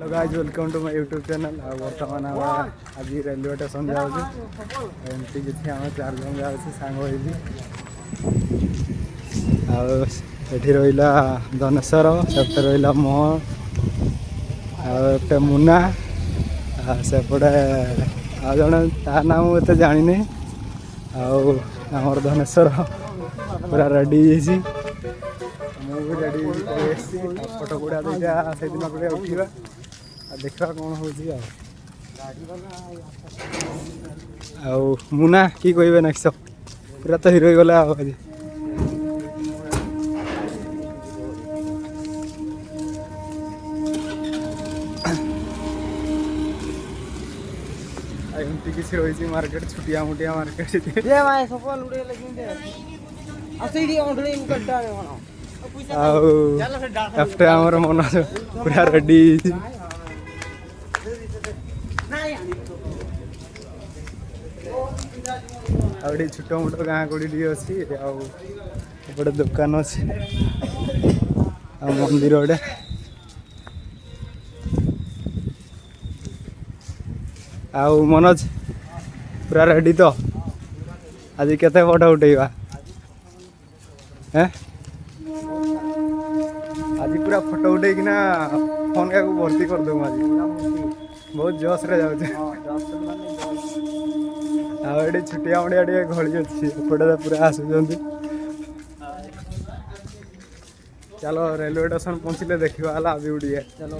Hello guys welcome to my YouTube channel. बर्तमान आज railway station जाऊँ एमती किसी आम 4 जन जाऊँ सांग होती रहा धनेश्वर से रहा मोहन आटे मुना सेपटे जड़े ता ना मुझे जानी आमर धनेश्वर पूरा रेडी मुझे रेडी फोटो गुड़ा दुईटा से दिन उठा देखा कौन हो मुना कि कहे नेक्स्ट पूरा तो हिरो गला आज एमती किसी रही मार्केट छुटिया मुटिया मार्केट आफ्टर आमर मन पूरा रेडी आउटे छोट मोट गाँ गुड़ी अच्छी आउटे दुकान अच्छी मंदिर गोटे आउ मनोज पूरा रेडी तो आज केते फोटो उठेगा आज पूरा फोटो उठे कि फोन का भर्ती कर दूँ आज बहुत जोश रे जाऊँ आउटे छुटिया मुटिया घड़ी अच्छी एपटे पूरा आसुँच चलो रेलवे स्टेशन पहुँचले देखा व्यू चलो।